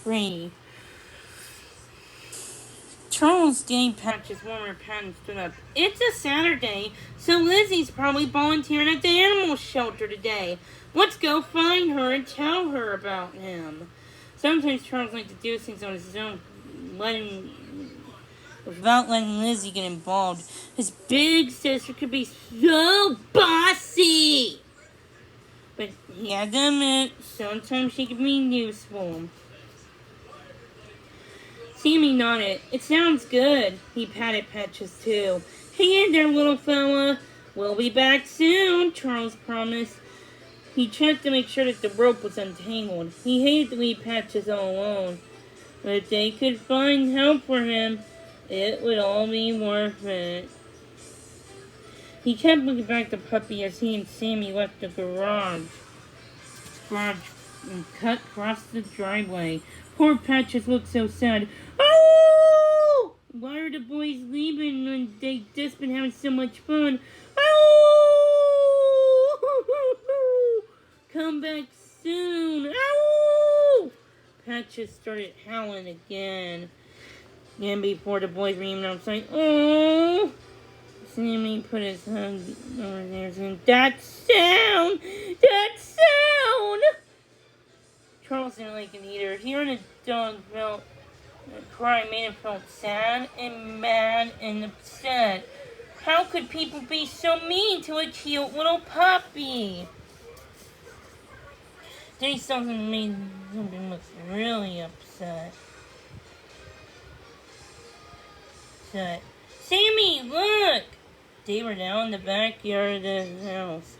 Brady. Charles Day Patches warmer Patton stood up. It's a Saturday, so Lizzie's probably volunteering at the animal shelter today. Let's go find her and tell her about him. Sometimes Charles likes to do things on his own, without letting Lizzie get involved. His big sister could be so bossy. But he had to admit, sometimes she could be useful. Sammy nodded. It sounds good. He patted Patches too. Hang in there, little fella. We'll be back soon, Charles promised. He checked to make sure that the rope was untangled. He hated to leave Patches all alone. But if they could find help for him, it would all be worth it. He kept looking back at the puppy as he and Sammy left the garage and cut across the driveway. Poor Patches looked so sad. Oh! Why are the boys leaving when they just been having so much fun? Oh! Come back soon. Oh! Patches started howling again. And before the boys were even outside, oh! Sammy put his hand over there saying, That sound! Charles didn't like it either. Hearing a dog cry made him feel sad and mad and upset. How could people be so mean to a cute little puppy? Then he saw something look really upset. Sammy, look! They were now in the backyard of the house.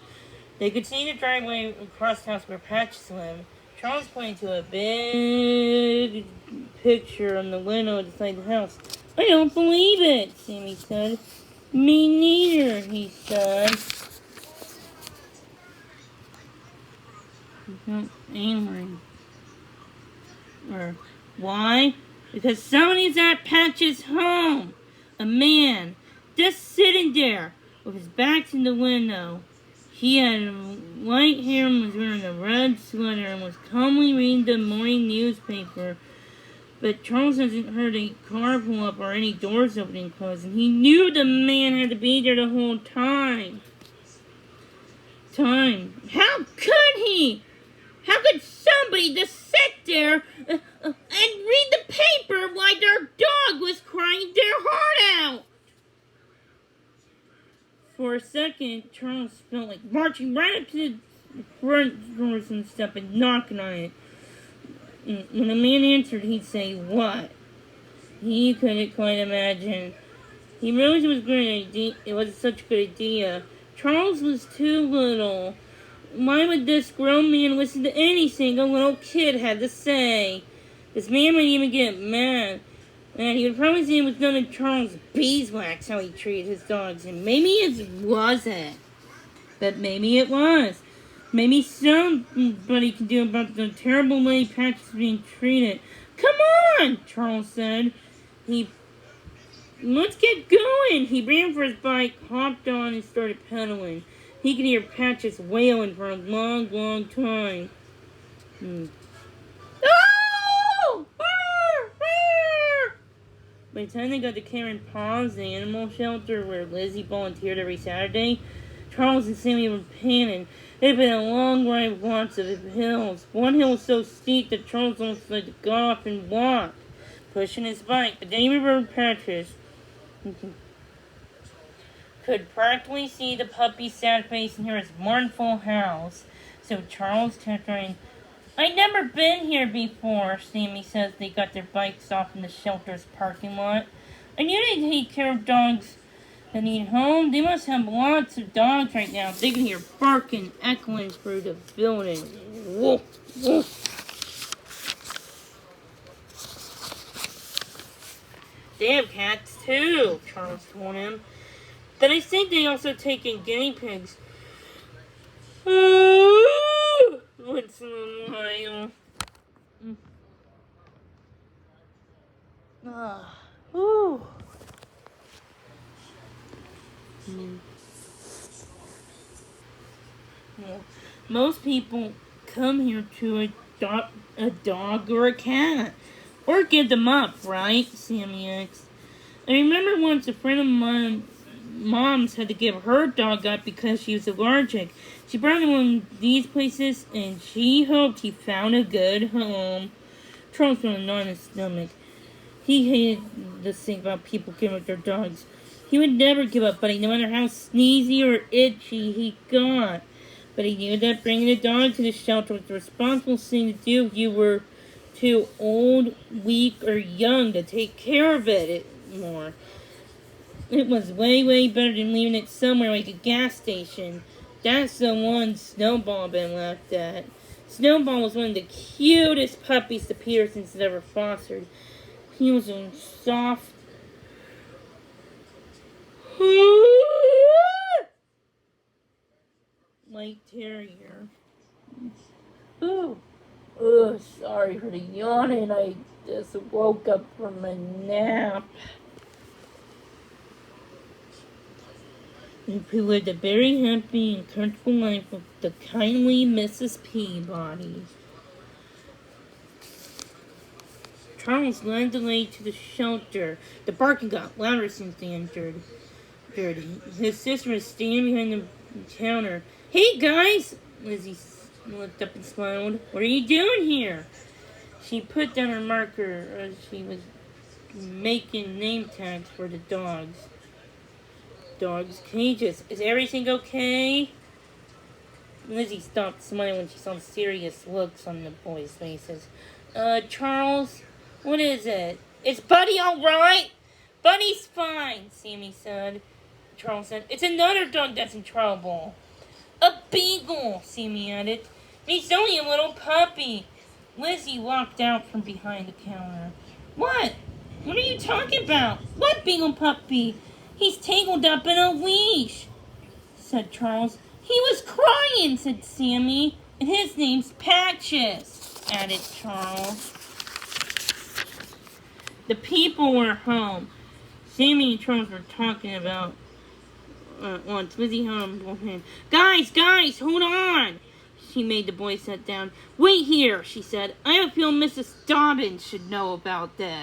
They could see the driveway across the house where Patches lived. Charles pointed to a big picture on the window beside the house. I don't believe it, Sammy said. Me neither, he said. Angry. Why? Because somebody's at Patches' home. A man, just sitting there, with his back to the window. He had white hair and was wearing a red sweater and was calmly reading the morning newspaper. But Charles hasn't heard a car pull up or any doors opening and close, and he knew the man had to be there the whole time. How could he? How could somebody just sit there and read the paper while their dog was crying their heart out? For a second, Charles felt like marching right up to the front doors and stuff and knocking on it. When the man answered, he'd say, What? He couldn't quite imagine. He realized it was such a good idea. Charles was too little. Why would this grown man listen to anything a little kid had to say? This man might even get mad. And he would probably say it was none of Charles' beeswax how he treated his dogs. And maybe it wasn't. But maybe it was. Maybe somebody can do about the terrible way Patches is being treated. Come on, Charles said. Let's get going. He ran for his bike, hopped on, and started pedaling. He could hear Patches wailing for a long, long time. Oh! By the time they got to Karen Paws, the animal shelter where Lizzie volunteered every Saturday, Charles and Sammy were panting. It had been a long ride with lots of hills. One hill was so steep that Charles almost had to go off and walk, pushing his bike. But then he remembered Patches. Could practically see the puppy's sad face and hear his mournful howls. So Charles kept running. I'd never been here before, Sammy says they got their bikes off in the shelter's parking lot. I knew they take care of dogs that need home. They must have lots of dogs right now. They can hear barking echoing through the building. Woof, woof. They have cats too, Charles told him. But I think they also take in guinea pigs. Once in a while. Most people come here to a dog or a cat. Or give them up, right? Sammy asked. I remember once a friend of mom's had to give her dog up because she was allergic. She brought him in these places and she hoped he found a good home. Charles felt a knot in his stomach. He hated this thing about people giving up their dogs. He would never give up Buddy, no matter how sneezy or itchy he got. But he knew that bringing a dog to the shelter was the responsible thing to do if you were too old, weak, or young to take care of it more. It was way, way better than leaving it somewhere like a gas station. That's the one Snowball had been left at. Snowball was one of the cutest puppies the Petersons had ever fostered. He was a soft, white terrier. Ooh. Oh, sorry for the yawning. I just woke up from a nap. He lived a very happy and comfortable life with the kindly Mrs. Peabody. Charles led the way to the shelter. The barking got louder since they entered. His sister was standing behind the counter. Hey, guys! Lizzie looked up and smiled. What are you doing here? She put down her marker as she was making name tags for the dogs. Dogs' cages. Is everything okay? Lizzie stopped smiling when she saw the serious looks on the boys' faces. Charles, what is it? Is Buddy alright? Buddy's fine, Sammy said. Charles said, it's another dog that's in trouble. A beagle, Sammy added. He's only a little puppy. Lizzie walked out from behind the counter. What? What are you talking about? What beagle puppy? He's tangled up in a leash, said Charles. He was crying, said Sammy. And his name's Patches, added Charles. The people were home. Sammy and Charles were talking about once. Lizzie held him both hands. Guys, hold on. She made the boys sit down. Wait here, she said. I have a feeling Mrs. Dobbins should know about this.